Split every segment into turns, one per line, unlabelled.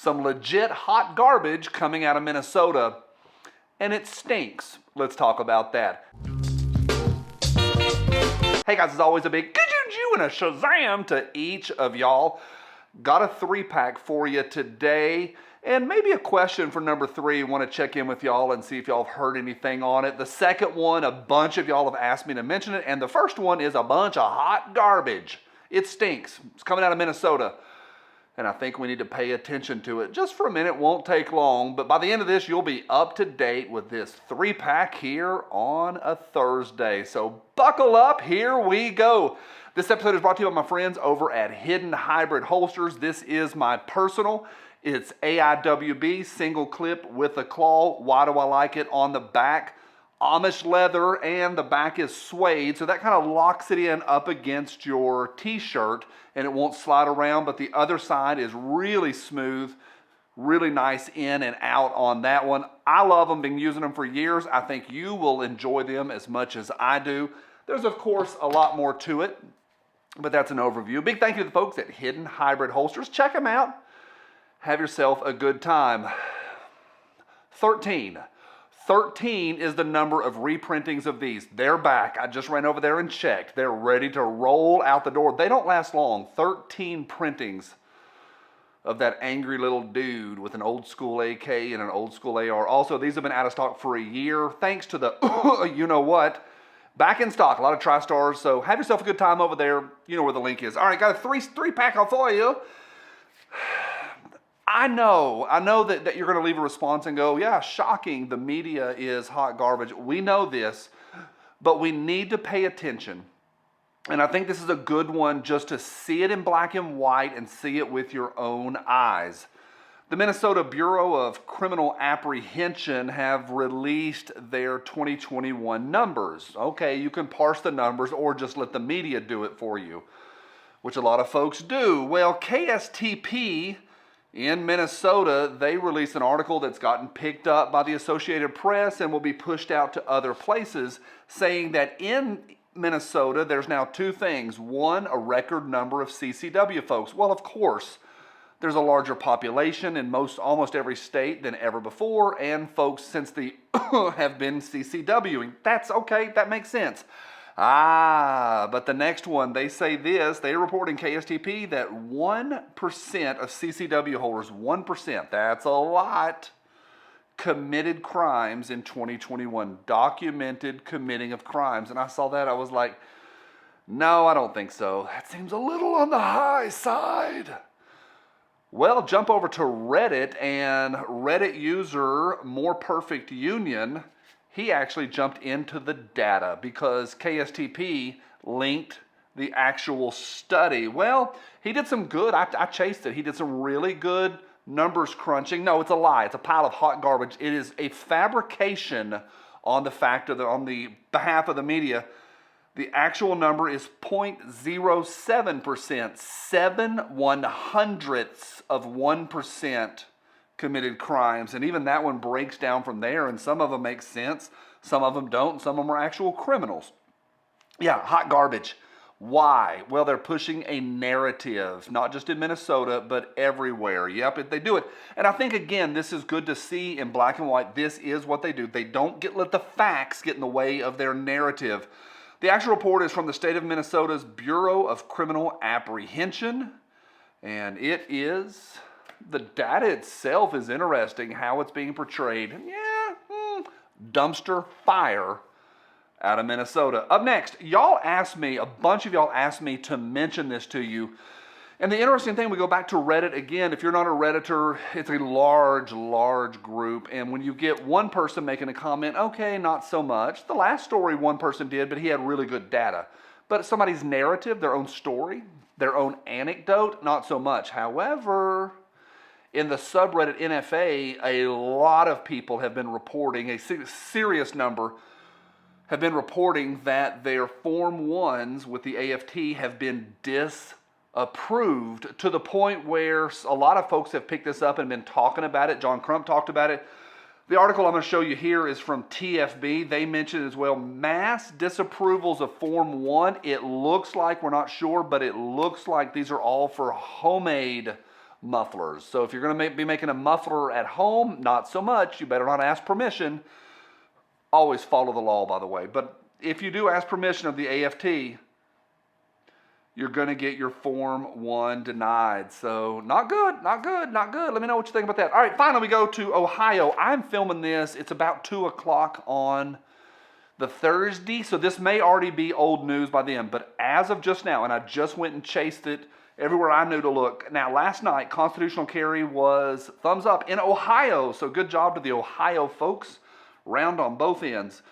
Some legit hot garbage coming out of Minnesota, and it stinks. Let's talk about that. Hey guys, as always, a big ka-choo-choo and a shazam to each of y'all. Got a 3-pack for you today, and maybe a question for number 3. Want to check in with y'all and see if y'all have heard anything on it. The second one, a bunch of y'all have asked me to mention it, and the first one is a bunch of hot garbage. It stinks. It's coming out of Minnesota, and I think we need to pay attention to it. Just for a minute, won't take long, but by the end of this, you'll be up to date with this 3-pack here on a Thursday. So buckle up, here we go. This episode is brought to you by my friends over at Hidden Hybrid Holsters. This is my personal. It's AIWB, single clip with a claw. Why do I like it? On the back, Amish leather, and the back is suede, so that kind of locks it in up against your t-shirt, and it won't slide around, but the other side is really smooth, really nice in and out on that one. I love them, been using them for years. I think you will enjoy them as much as I do. There's, of course, a lot more to it, but that's an overview. Big thank you to the folks at Hidden Hybrid Holsters. Check them out. Have yourself a good time. 13 is the number of reprintings of these. They're back. I just ran over there and checked. They're ready to roll out the door. They don't last long. 13 printings of that angry little dude with an old school AK and an old school AR. Also, these have been out of stock for a year, thanks to the you know what. Back in stock, a lot of TriStars, so have yourself a good time over there. You know where the link is. All right, got a three-pack for you. I know that you're going to leave a response and go, yeah, shocking, the media is hot garbage. We know this, but we need to pay attention. And I think this is a good one just to see it in black and white and see it with your own eyes. The Minnesota Bureau of Criminal Apprehension have released their 2021 numbers. Okay, you can parse the numbers or just let the media do it for you, which a lot of folks do. Well, KSTP in Minnesota, they released an article that's gotten picked up by the Associated Press and will be pushed out to other places, saying that in Minnesota, there's now 2 things. One, a record number of CCW folks. Well, of course, there's a larger population in almost every state than ever before, and folks since the have been CCWing. That's okay, that makes sense. But the next one, they say this, they report in KSTP that 1% of CCW holders, 1%, that's a lot, committed crimes in 2021, documented committing of crimes. And I saw that, I was like, no, I don't think so. That seems a little on the high side. Well, jump over to Reddit, and Reddit user More Perfect Union, he actually jumped into the data because KSTP linked the actual study. Well, he did some good. I chased it. He did some really good numbers crunching. No, it's a lie. It's a pile of hot garbage. It is a fabrication on the behalf of the media. The actual number is 0.07%, 0.07% committed crimes, and even that one breaks down from there, and some of them make sense, some of them don't, and some of them are actual criminals. Yeah, hot garbage. Why? Well, they're pushing a narrative, not just in Minnesota, but everywhere. Yep, they do it. And I think, again, this is good to see in black and white. This is what they do. They don't let the facts get in the way of their narrative. The actual report is from the state of Minnesota's Bureau of Criminal Apprehension, and it is... The data itself is interesting, how it's being portrayed. Yeah, dumpster fire out of Minnesota. Up next, a bunch of y'all asked me to mention this to you. And the interesting thing, we go back to Reddit again. If you're not a Redditor, it's a large, large group. And when you get one person making a comment, okay, not so much. The last story one person did, but he had really good data. But somebody's narrative, their own story, their own anecdote, not so much. However, in the subreddit NFA, a lot of people have been reporting, a serious number have been reporting that their Form 1s with the AFT have been disapproved to the point where a lot of folks have picked this up and been talking about it. John Crump talked about it. The article I'm going to show you here is from TFB. They mentioned as well mass disapprovals of Form 1. It looks like, we're not sure, but it looks like these are all for homemade mufflers. So if you're going to be making a muffler at home, not so much. You better not ask permission. Always follow the law, by the way. But if you do ask permission of the AFT, you're going to get your Form 1 denied. So not good, not good, not good. Let me know what you think about that. All right, finally we go to Ohio. I'm filming this. It's about 2 o'clock on the Thursday, so this may already be old news by then, but as of just now, and I just went and chased it everywhere I knew to look. Now, last night, constitutional carry was thumbs up in Ohio, so good job to the Ohio folks, round on both ends.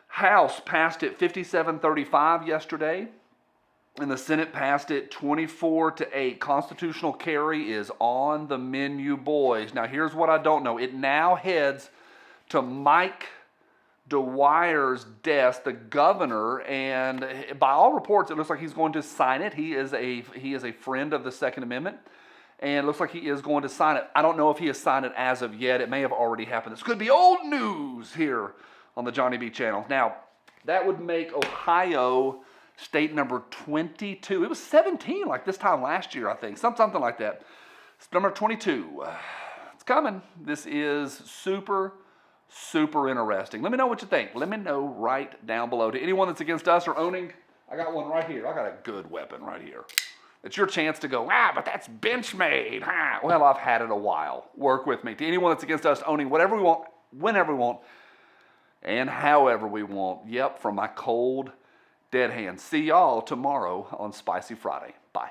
House passed it 57-35 yesterday, and the Senate passed it 24-8. Constitutional carry is on the menu, boys. Now, here's what I don't know. It now heads to Mike DeWire's desk, the governor, and by all reports, it looks like he's going to sign it. He is a friend of the Second Amendment, and it looks like he is going to sign it. I don't know if he has signed it as of yet. It may have already happened. This could be old news here on the Johnny B channel. Now, that would make Ohio state number 22. It was 17 like this time last year, I think. Something like that. It's number 22. It's coming. This is super interesting. Let me know what you think. Let me know right down below. To anyone that's against us or owning, I got one right here. I got a good weapon right here. It's your chance to go, but that's Benchmade. Well, I've had it a while. Work with me. To anyone that's against us owning whatever we want, whenever we want, and however we want. Yep, from my cold, dead hands. See y'all tomorrow on Spicy Friday. Bye.